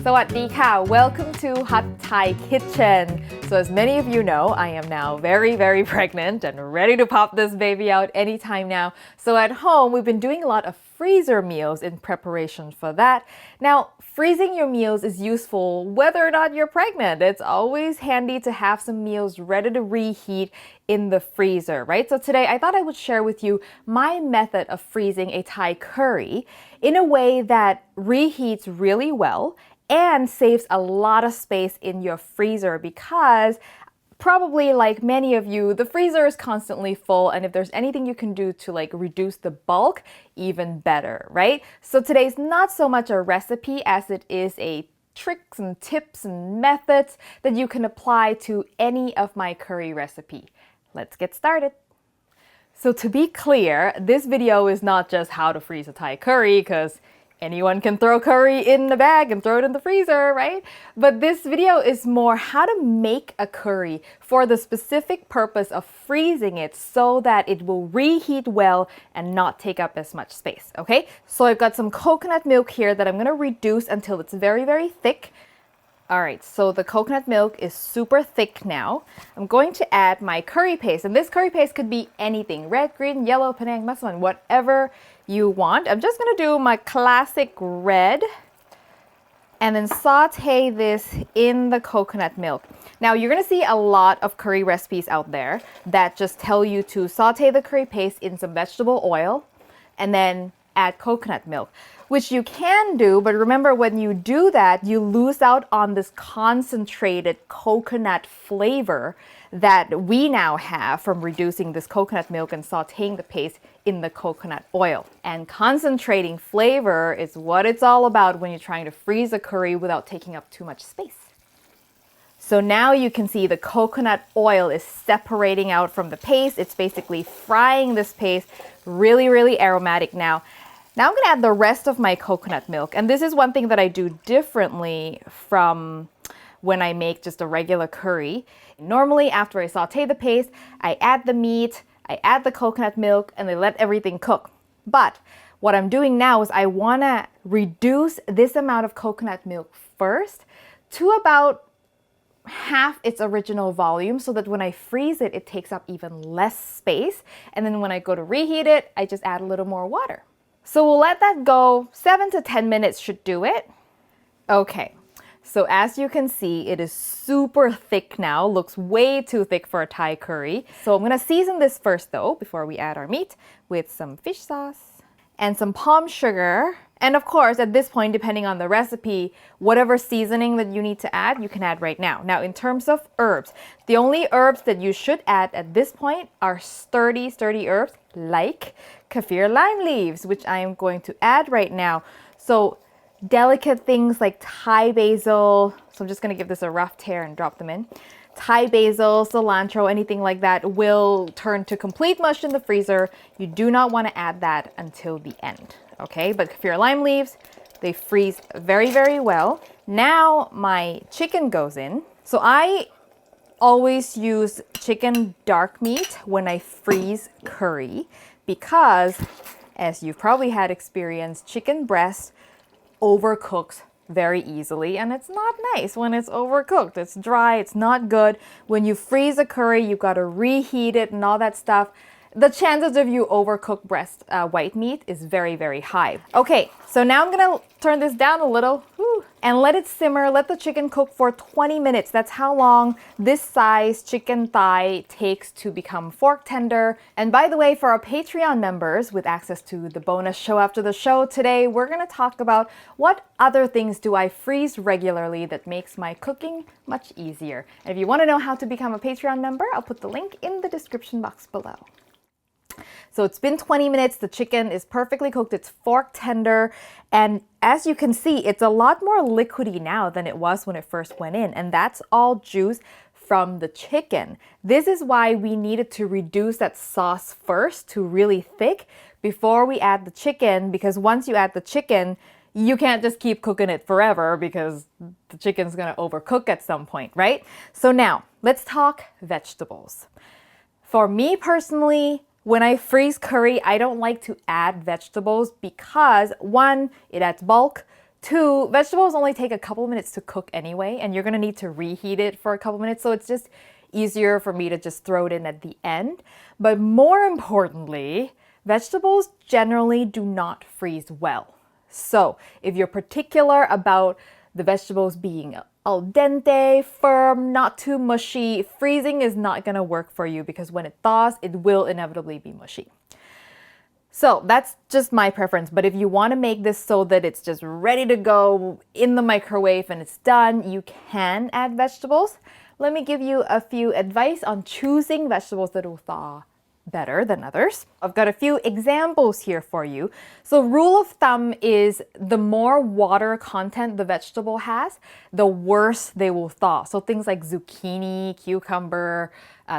Sawadee ka! Welcome to Hot Thai Kitchen. So as many of you know, I am now very pregnant and ready to pop this baby out anytime now. So at home, we've been doing a lot of freezer meals in preparation for that. Now, freezing your meals is useful whether or not you're pregnant. It's always handy to have some meals ready to reheat in the freezer, right? So today I thought I would share with you my method of freezing a Thai curry in a way that reheats really well and saves a lot of space in your freezer because probably like many of you, the freezer is constantly full, and if there's anything you can do to like reduce the bulk, even better, right? So today's not so much a recipe as it is a tricks and tips and methods that you can apply to any of my curry recipe. Let's get started. So to be clear, this video is not just how to freeze a Thai curry, because anyone can throw curry in the bag and throw it in the freezer, right? But this video is more how to make a curry for the specific purpose of freezing it so that it will reheat well and not take up as much space, okay? So I've got some coconut milk here that I'm gonna reduce until it's very thick. All right, so the coconut milk is super thick now. I'm going to add my curry paste, and this curry paste could be anything, red, green, yellow, Penang, massaman, whatever you want. I'm just gonna do my classic red and then saute this in the coconut milk. Now you're gonna see a lot of curry recipes out there that just tell you to saute the curry paste in some vegetable oil and then add coconut milk, which you can do, but remember when you do that, you lose out on this concentrated coconut flavor that we now have from reducing this coconut milk and sauteing the paste in the coconut oil. And concentrating flavor is what it's all about when you're trying to freeze a curry without taking up too much space. So now you can see the coconut oil is separating out from the paste. It's basically frying this paste, really aromatic now. Now I'm gonna add the rest of my coconut milk. And this is one thing that I do differently from when I make just a regular curry. Normally, after I saute the paste, I add the meat, I add the coconut milk, and I let everything cook. But what I'm doing now is I wanna reduce this amount of coconut milk first to about half its original volume so that when I freeze it, it takes up even less space. And then when I go to reheat it, I just add a little more water. So we'll let that go. 7 to 10 minutes should do it. Okay, so as you can see, it is super thick now. Looks way too thick for a Thai curry. So I'm gonna season this first though, before we add our meat, with some fish sauce and some palm sugar. And of course, at this point, depending on the recipe, whatever seasoning that you need to add, you can add right now. Now, in terms of herbs, the only herbs that you should add at this point are sturdy herbs like kaffir lime leaves, which I am going to add right now. So delicate things like Thai basil. So I'm just going to give this a rough tear and drop them in. Thai basil, cilantro, anything like that will turn to complete mush in the freezer. You do not want to add that until the end. Okay, but kaffir lime leaves, they freeze very well. Now my chicken goes in. So I always use chicken dark meat when I freeze curry because, as you've probably had experience, chicken breast overcooks very easily, and it's not nice when it's overcooked. It's dry, it's not good. When you freeze a curry, you've got to reheat it and all that stuff. The chances of you overcook breast white meat is very high. Okay, so now I'm gonna turn this down a little and let it simmer. Let the chicken cook for 20 minutes. That's how long this size chicken thigh takes to become fork tender. And by the way, for our Patreon members with access to the bonus show after the show, today we're gonna talk about what other things do I freeze regularly that makes my cooking much easier. And if you wanna know how to become a Patreon member, I'll put the link in the description box below. So it's been 20 minutes, the chicken is perfectly cooked, it's fork tender, and as you can see, it's a lot more liquidy now than it was when it first went in, and that's all juice from the chicken. This is why we needed to reduce that sauce first to really thick before we add the chicken, because once you add the chicken, you can't just keep cooking it forever because the chicken's gonna overcook at some point, right? So now, let's talk vegetables. For me personally, when I freeze curry, I don't like to add vegetables because one, it adds bulk. Two, vegetables only take a couple minutes to cook anyway, and you're gonna need to reheat it for a couple minutes, so it's just easier for me to just throw it in at the end. But more importantly, vegetables generally do not freeze well. So if you're particular about the vegetables being al dente, firm, not too mushy, freezing is not gonna work for you because when it thaws, it will inevitably be mushy. So that's just my preference, but if you want to make this so that it's just ready to go in the microwave and it's done, you can add vegetables. Let me give you a few advice on choosing vegetables that will thaw better than others. I've got a few examples here for you. So rule of thumb is the more water content the vegetable has, the worse they will thaw. So things like zucchini, cucumber,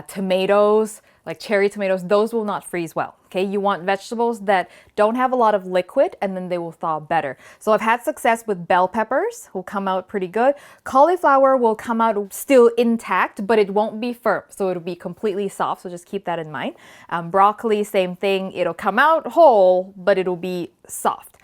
tomatoes, like cherry tomatoes, those will not freeze well. Okay, you want vegetables that don't have a lot of liquid and then they will thaw better. So I've had success with bell peppers, will come out pretty good. Cauliflower will come out still intact, but it won't be firm. So it'll be completely soft. So just keep that in mind. Broccoli, same thing. It'll come out whole, but it'll be soft.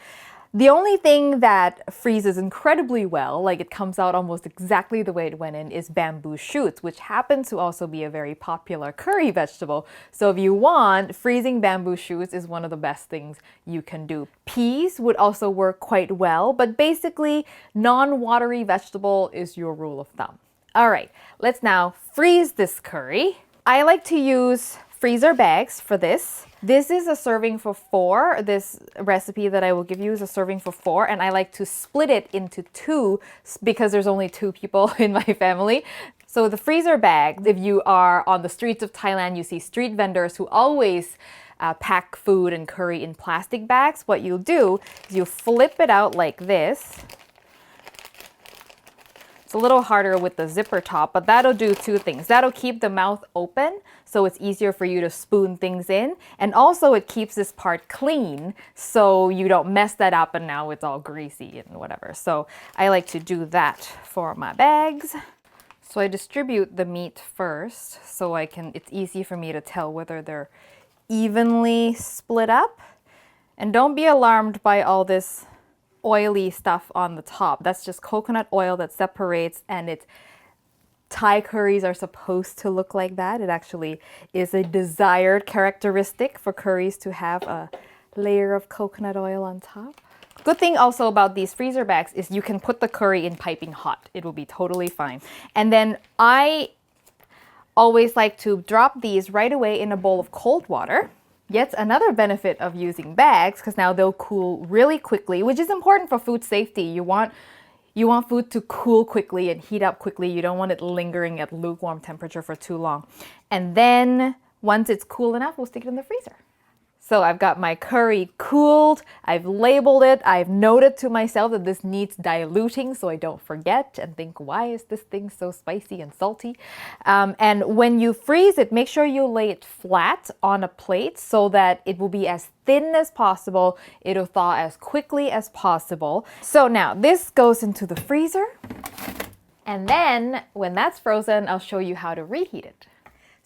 The only thing that freezes incredibly well, like it comes out almost exactly the way it went in, is bamboo shoots, which happen to also be a very popular curry vegetable. So if you want, freezing bamboo shoots is one of the best things you can do. Peas would also work quite well, but basically non-watery vegetable is your rule of thumb. All right, let's now freeze this curry. I like to use freezer bags for this. This is a serving for 4. This recipe that I will give you is a serving for 4, and I like to split it into 2 because there's only 2 people in my family. So the freezer bag, if you are on the streets of Thailand, you see street vendors who always pack food and curry in plastic bags. What you'll do is you flip it out like this. It's a little harder with the zipper top, but that'll do 2 things. That'll keep the mouth open, so it's easier for you to spoon things in. And also it keeps this part clean, so you don't mess that up and now it's all greasy and whatever. So I like to do that for my bags. So I distribute the meat first, so it's easy for me to tell whether they're evenly split up. And don't be alarmed by all this oily stuff on the top. That's just coconut oil that separates, and Thai curries are supposed to look like that. It actually is a desired characteristic for curries to have a layer of coconut oil on top. Good thing also about these freezer bags is you can put the curry in piping hot. It will be totally fine. And then I always like to drop these right away in a bowl of cold water. Yet another benefit of using bags, because now they'll cool really quickly, which is important for food safety. You want food to cool quickly and heat up quickly. You don't want it lingering at lukewarm temperature for too long. And then once it's cool enough, we'll stick it in the freezer. So I've got my curry cooled, I've labeled it, I've noted to myself that this needs diluting so I don't forget and think, why is this thing so spicy and salty? And when you freeze it, make sure you lay it flat on a plate so that it will be as thin as possible. It'll thaw as quickly as possible. So now this goes into the freezer. And then when that's frozen, I'll show you how to reheat it.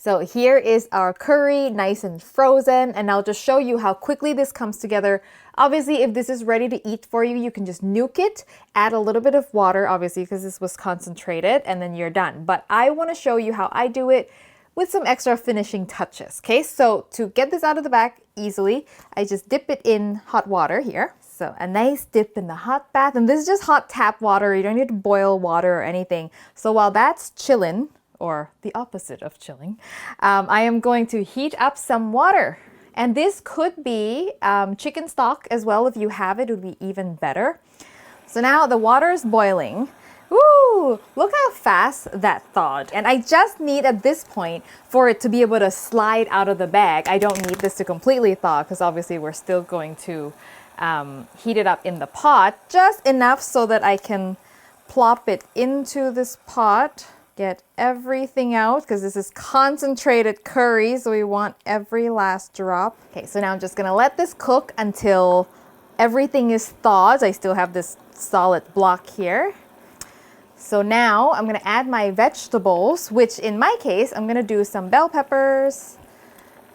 So here is our curry, nice and frozen, and I'll just show you how quickly this comes together. Obviously, if this is ready to eat for you, you can just nuke it, add a little bit of water, obviously, because this was concentrated, and then you're done. But I want to show you how I do it with some extra finishing touches, okay? So to get this out of the bag easily, I just dip it in hot water here. So a nice dip in the hot bath, and this is just hot tap water. You don't need to boil water or anything. So while that's chilling, or the opposite of chilling, I am going to heat up some water. And this could be chicken stock as well. If you have it, it would be even better. So now the water is boiling. Woo! Look how fast that thawed. And I just need at this point for it to be able to slide out of the bag. I don't need this to completely thaw because obviously we're still going to heat it up in the pot. Just enough so that I can plop it into this pot. Get everything out because this is concentrated curry, so we want every last drop. Okay, so now I'm just gonna let this cook until everything is thawed. I still have this solid block here. So now I'm gonna add my vegetables, which in my case, I'm gonna do some bell peppers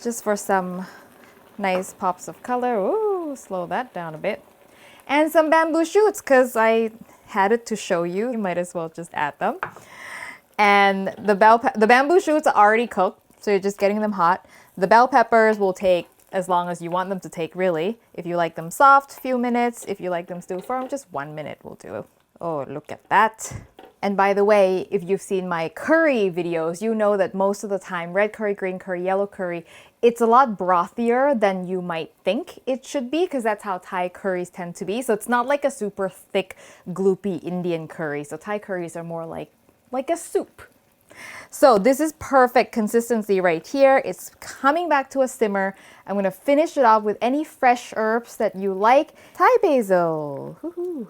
just for some nice pops of color. Ooh, slow that down a bit. And some bamboo shoots, because I had it to show you. You might as well just add them. And the bamboo shoots are already cooked, so you're just getting them hot. The bell peppers will take as long as you want them to take, really. If you like them soft, few minutes. If you like them still firm, just 1 minute will do. Oh, look at that. And by the way, if you've seen my curry videos, you know that most of the time, red curry, green curry, yellow curry, it's a lot brothier than you might think it should be, because that's how Thai curries tend to be. So it's not like a super thick, gloopy Indian curry. So Thai curries are more like a soup. So this is perfect consistency right here. It's coming back to a simmer. I'm going to finish it off with any fresh herbs that you like. Thai basil. Woo-hoo.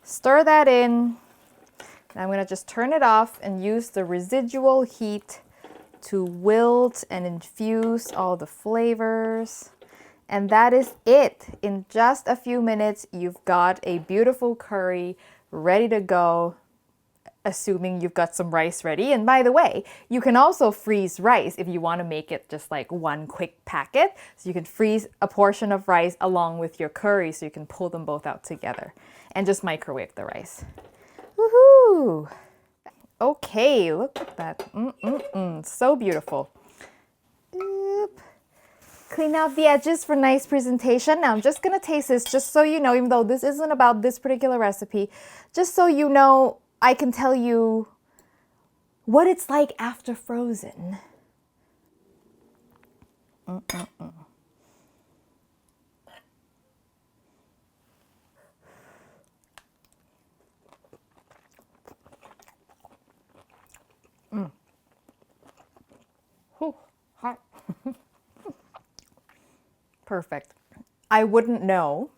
Stir that in. Now I'm going to just turn it off and use the residual heat to wilt and infuse all the flavors. And that is it. In just a few minutes, you've got a beautiful curry ready to go, assuming you've got some rice ready. And by the way, you can also freeze rice if you want to make it just like one quick packet. So you can freeze a portion of rice along with your curry, so you can pull them both out together and just microwave the rice. Woohoo! Okay, look at that. So beautiful. Oop. Clean out the edges for nice presentation. Now I'm just gonna taste this just so you know, even though this isn't about this particular recipe, just so you know, I can tell you what it's like after frozen. Hot. Perfect. I wouldn't know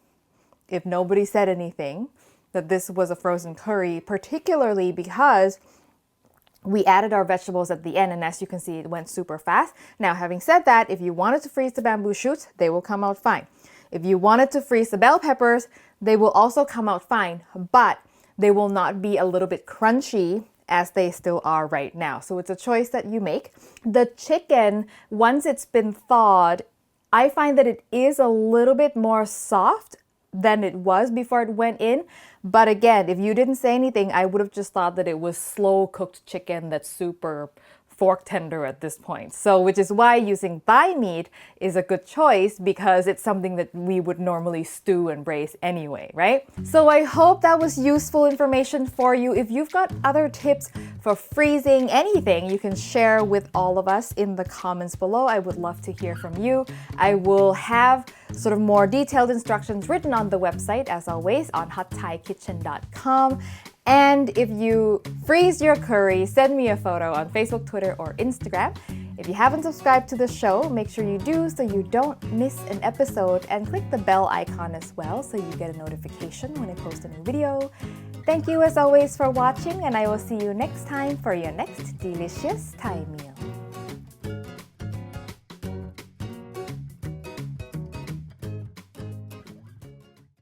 if nobody said anything that this was a frozen curry, particularly because we added our vegetables at the end, and as you can see, it went super fast. Now, having said that, if you wanted to freeze the bamboo shoots, they will come out fine. If you wanted to freeze the bell peppers, they will also come out fine, but they will not be a little bit crunchy as they still are right now. So it's a choice that you make. The chicken, once it's been thawed, I find that it is a little bit more soft than it was before it went in. But again, if you didn't say anything, I would have just thought that it was slow cooked chicken that's super fork tender at this point. So which is why using thigh meat is a good choice, because it's something that we would normally stew and braise anyway, right? So I hope that was useful information for you. If you've got other tips for freezing anything, you can share with all of us in the comments below. I would love to hear from you. I will have sort of more detailed instructions written on the website, as always, on hotthaikitchen.com. And if you freeze your curry, send me a photo on Facebook, Twitter, or Instagram. If you haven't subscribed to the show, make sure you do so you don't miss an episode, and click the bell icon as well so you get a notification when I post a new video. Thank you as always for watching, and I will see you next time for your next delicious Thai meal.